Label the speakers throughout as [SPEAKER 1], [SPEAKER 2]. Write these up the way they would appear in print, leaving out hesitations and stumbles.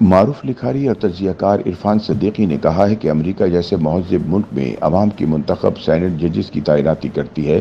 [SPEAKER 1] معروف لکھاری اور تجزیہ کار عرفان صدیقی نے کہا ہے کہ امریکہ جیسے مہذب ملک میں عوام کی منتخب سینٹ ججز کی تعیناتی کرتی ہے،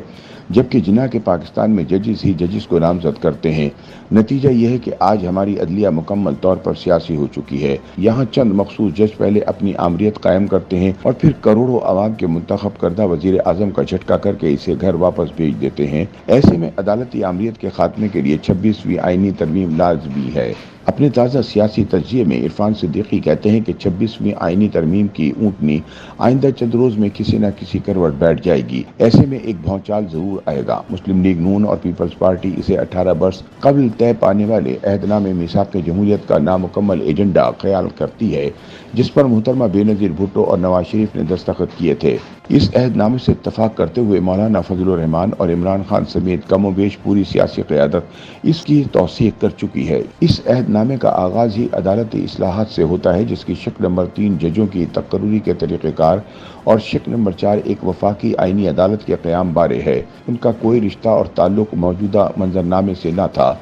[SPEAKER 1] جبکہ جناح کے پاکستان میں ججز ہی ججز کو نامزد کرتے ہیں۔ نتیجہ یہ ہے کہ آج ہماری عدلیہ مکمل طور پر سیاسی ہو چکی ہے۔ یہاں چند مخصوص جج پہلے اپنی آمریت قائم کرتے ہیں اور پھر کروڑوں عوام کے منتخب کردہ وزیر اعظم کا جھٹکا کر کے اسے گھر واپس بھیج دیتے ہیں۔ ایسے میں عدالتی آمریت کے خاتمے کے لیے 26ویں آئینی ترمیم لازمی ہے۔ اپنے تازہ سیاسی تجزیے میں عرفان صدیقی کہتے ہیں کہ 26ویں آئینی ترمیم کی اونٹنی آئندہ چند روز میں کسی نہ کسی کروٹ بیٹھ جائے گی۔ ایسے میں ایک بھونچال ضرور آئے گا۔ مسلم لیگ نون اور پیپلز پارٹی اسے 18 برس قبل طے پانے والے عہد نامے میثاق جمہوریت کا نامکمل ایجنڈا خیال کرتی ہے، جس پر محترمہ بینظیر بھٹو اور نواز شریف نے دستخط کیے تھے۔ اس عہد نامے سے اتفاق کرتے ہوئے مولانا فضل الرحمان اور عمران خان سمیت کم و بیش پوری سیاسی قیادت اس کی توثیق کر چکی ہے۔ اس عہد نامے کا آغاز ہی عدالتی اصلاحات سے ہوتا ہے، جس کی شق نمبر 3 ججوں کی تقرری کے طریقہ کار اور شق نمبر 4 ایک وفاقی آئینی عدالت کے قیام بارے ہے۔ ان کا کوئی رشتہ اور تعلق موجودہ منظرنامے سے نہ تھا۔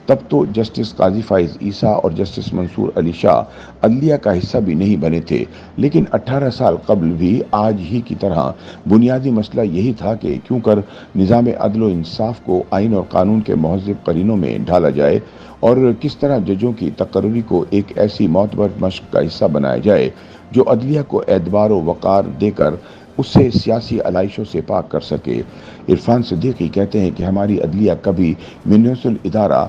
[SPEAKER 1] تب تو جسٹس قاضی فائز عیسیٰ اور جسٹس منصور علی شاہ عدلیہ کا حصہ بھی نہیں بنے تھے، لیکن 18 سال قبل بھی آج ہی کی طرح بنیادی مسئلہ یہی تھا کہ کیوں کر نظام عدل و انصاف کو آئین اور قانون کے مہذب قرینوں میں ڈھالا جائے اور کس طرح ججوں کی تقرری کو ایک ایسی معتبر مشق کا حصہ بنایا جائے جو عدلیہ کو اعتبار و وقار دے کر اسے سیاسی علائشوں سے پاک کر سکے۔ عرفان صدیقی کہتے ہیں کہ ہماری عدلیہ کبھی میونسپل ادارہ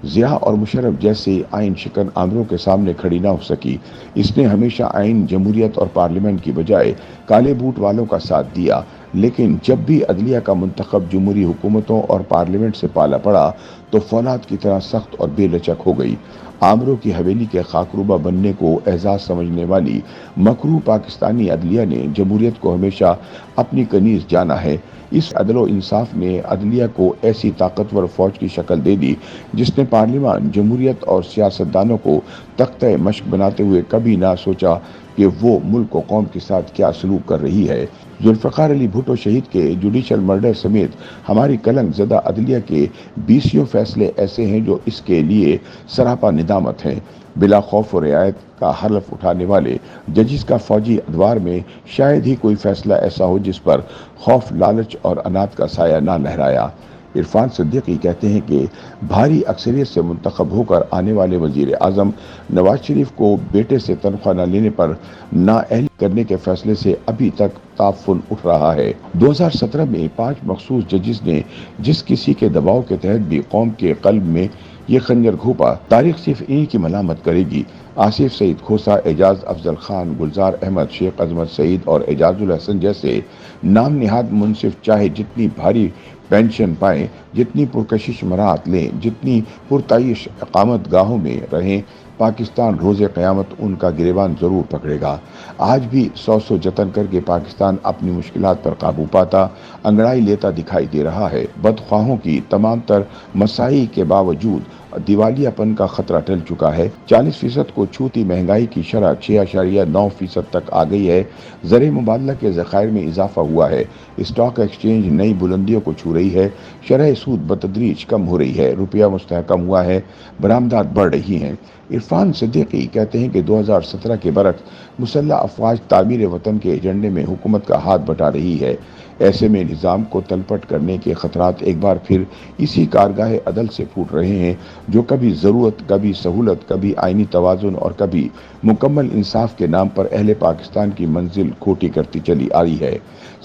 [SPEAKER 1] ضیاء اور مشرف جیسے آئین شکن آمروں کے سامنے کھڑی نہ ہو سکی۔ اس نے ہمیشہ آئین، جمہوریت اور پارلیمنٹ کی بجائے کالے بوٹ والوں کا ساتھ دیا، لیکن جب بھی عدلیہ کا منتخب جمہوری حکومتوں اور پارلیمنٹ سے پالا پڑا تو فولاد کی طرح سخت اور بے لچک ہو گئی۔ آمروں کی حویلی کے خاکروبہ بننے کو اعزاز سمجھنے والی مکروہ پاکستانی عدلیہ نے جمہوریت کو ہمیشہ اپنی کنیز جانا ہے۔ اس عدل و انصاف نے عدلیہ کو ایسی طاقتور فوج کی شکل دے دی جس نے پارلیمان، جمہوریت اور سیاستدانوں کو تختہ مشق بناتے ہوئے کبھی نہ سوچا کہ وہ ملک و قوم کے ساتھ کیا سلوک کر رہی ہے۔ ذوالفقار علی بھٹو شہید کے جوڈیشل مرڈر سمیت ہماری کلنک زدہ عدلیہ کے 20 فیصلے ایسے ہیں جو اس کے لیے سراپا ندامت ہیں۔ بلا خوف و رعایت کا حلف اٹھانے والے ججز کا فوجی ادوار میں شاید ہی کوئی فیصلہ ایسا ہو جس پر خوف، لالچ اور انات کا سایہ نہ لہرایا۔ عرفان صدیقی کہتے ہیں کہ بھاری اکثریت سے منتخب ہو کر آنے والے وزیر اعظم نواز شریف کو بیٹے سے تنخواہ نہ لینے پر نااہل کرنے کے فیصلے سے ابھی تک تعفن اٹھ رہا ہے۔ 2017 میں 5 مخصوص ججز نے جس کسی کے دباؤ کے تحت بھی قوم کے قلب میں یہ خنجر گھونپا، تاریخ صرف انہی کی ملامت کرے گی۔ آصف سعید کھوسہ، اعجاز افضل خان، گلزار احمد، شیخ عظمت سعید اور اعجاز الحسن جیسے نام نہاد منصف چاہے جتنی بھاری پینشن پائیں، جتنی پرکشش مراحت لیں، جتنی پرتعیش اقامت گاہوں میں رہیں، پاکستان روز قیامت ان کا گریبان ضرور پکڑے گا۔ آج بھی سو جتن کر کے پاکستان اپنی مشکلات پر قابو پاتا، انگڑائی لیتا دکھائی دے رہا ہے۔ بدخواہوں کی تمام تر مساعی کے باوجود دیوالیہ پن کا خطرہ ٹل چکا ہے۔ 40% کو چھوتی مہنگائی کی شرح 6.9% تک آ گئی ہے۔ زر مبادلہ کے ذخائر میں اضافہ ہوا ہے۔ اسٹاک ایکسچینج نئی بلندیوں کو چھو رہی ہے۔ شرح سود بتدریج کم ہو رہی ہے۔ روپیہ مستحکم ہوا ہے۔ برآمدات بڑھ رہی ہیں۔ عرفان صدیقی کہتے ہیں کہ 2017 کے برعکس مسلح افواج تعمیر وطن کے ایجنڈے میں حکومت کا ہاتھ بٹا رہی ہے۔ ایسے میں نظام کو تلپٹ کرنے کے خطرات ایک بار پھر اسی کارگاہ عدل سے پھوٹ رہے ہیں جو کبھی ضرورت، کبھی سہولت، کبھی آئینی توازن اور کبھی مکمل انصاف کے نام پر اہل پاکستان کی منزل کھوٹی کرتی چلی آ رہی ہے۔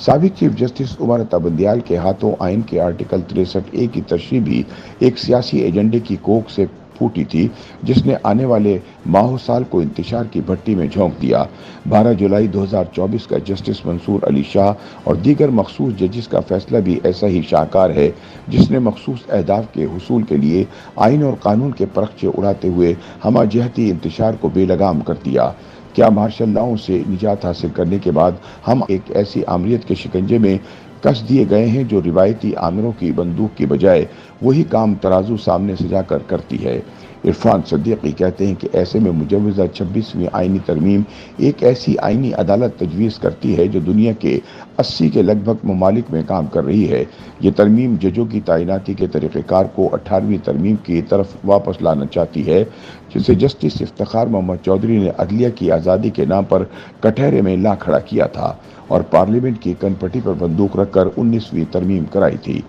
[SPEAKER 1] سابق چیف جسٹس عمر عطا بندیال کے ہاتھوں آئین کے آرٹیکل 63A کی تشریح بھی ایک سیاسی ایجنڈے کی کوکھ سے پھوٹی تھی جس نے آنے والے ماہ و سال کو انتشار کی بھٹی میں جھونک دیا۔ 12 جولائی 2024 کا جسٹس منصور علی شاہ اور دیگر مخصوص ججز کا فیصلہ بھی ایسا ہی شاہکار ہے جس نے مخصوص اہداف کے حصول کے لیے آئین اور قانون کے پرخچے اڑاتے ہوئے ہمہ جہتی انتشار کو بے لگام کر دیا۔ کیا مارشل لاؤں سے نجات حاصل کرنے کے بعد ہم ایک ایسی آمریت کے شکنجے میں کس دیے گئے ہیں جو روایتی آمروں کی بندوق کی بجائے وہی کام ترازو سامنے سجا کر کرتی ہے۔ عرفان صدیقی کہتے ہیں کہ ایسے میں مجوزہ 26ویں آئینی ترمیم ایک ایسی آئینی عدالت تجویز کرتی ہے جو دنیا کے 80 کے لگ بھگ ممالک میں کام کر رہی ہے۔ یہ ترمیم ججوں کی تعیناتی کے طریقہ کار کو 18ویں ترمیم کی طرف واپس لانا چاہتی ہے، جسے جسٹس افتخار محمد چودھری نے عدلیہ کی آزادی کے نام پر کٹہرے میں لا کھڑا کیا تھا اور پارلیمنٹ کی کنپٹی پر بندوق رکھ کر 19ویں ترمیم کرائی تھی۔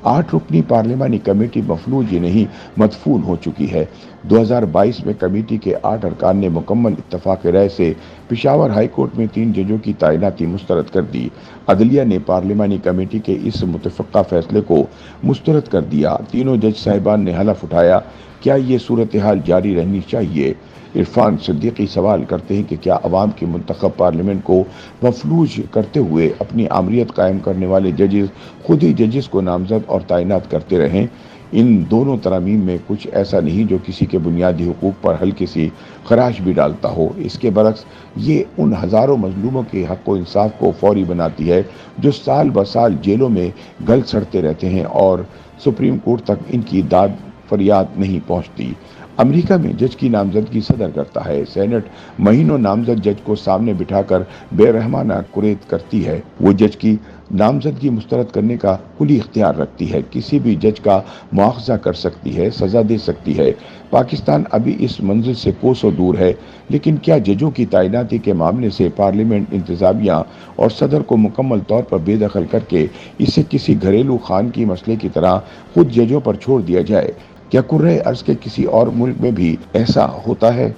[SPEAKER 1] 8 رکنی پارلیمانی کمیٹی مفلوج ہی نہیں مدفون ہو چکی ہے۔ 2022 میں کمیٹی کے 8 ارکان نے مکمل اتفاق رائے سے پشاور ہائی کورٹ میں 3 ججوں کی تعیناتی مسترد کر دی۔ عدلیہ نے پارلیمانی کمیٹی کے اس متفقہ فیصلے کو مسترد کر دیا۔ تینوں جج صاحبان نے حلف اٹھایا۔ کیا یہ صورتحال جاری رہنی چاہیے؟ عرفان صدیقی سوال کرتے ہیں کہ کیا عوام کی منتخب پارلیمنٹ کو مفلوج کرتے ہوئے اپنی آمریت قائم کرنے والے ججز خود ہی ججز کو نامزد اور تعینات کرتے رہیں؟ ان دونوں ترامیم میں کچھ ایسا نہیں جو کسی کے بنیادی حقوق پر ہلکی سی خراش بھی ڈالتا ہو۔ اس کے برعکس یہ ان ہزاروں مظلوموں کے حق و انصاف کو فوری بناتی ہے جو سال بہ سال جیلوں میں گل سڑتے رہتے ہیں اور سپریم کورٹ تک ان کی داد فریاد نہیں پہنچتی۔ امریکہ میں جج کی نامزدگی صدر کرتا ہے۔ سینٹ مہینوں نامزد جج کو سامنے بٹھا کر بے رحمانہ قید کرتی ہے۔ وہ جج کی نامزدگی مسترد کرنے کا کلی اختیار رکھتی ہے، کسی بھی جج کا مواخذہ کر سکتی ہے، سزا دے سکتی ہے۔ پاکستان ابھی اس منزل سے کوسوں دور ہے، لیکن کیا ججوں کی تعیناتی کے معاملے سے پارلیمنٹ انتظامیہ اور صدر کو مکمل طور پر بے دخل کر کے اسے کسی گھریلو خانگی مسئلے کی طرح خود ججوں پر چھوڑ دیا جائے؟ کیا کرۂ ارض کے کسی اور ملک میں بھی ایسا ہوتا ہے؟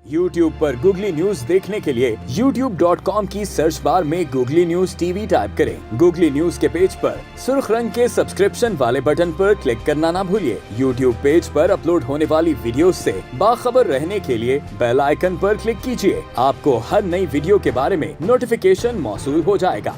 [SPEAKER 2] YouTube پر گوگلی نیوز دیکھنے کے لیے youtube.com کی سرچ بار میں googly news T V type کریں۔ گوگلی نیوز کے پیج پر سرخ رنگ کے سبسکرپشن والے بٹن پر کلک کرنا نہ بھولیے۔ YouTube پیج پر اپلوڈ ہونے والی ویڈیوز سے باخبر رہنے کے لیے بیل آئیکن پر کلک کیجیے۔ آپ کو ہر نئی ویڈیو کے بارے میں نوٹیفیکیشن موصول ہو جائے گا۔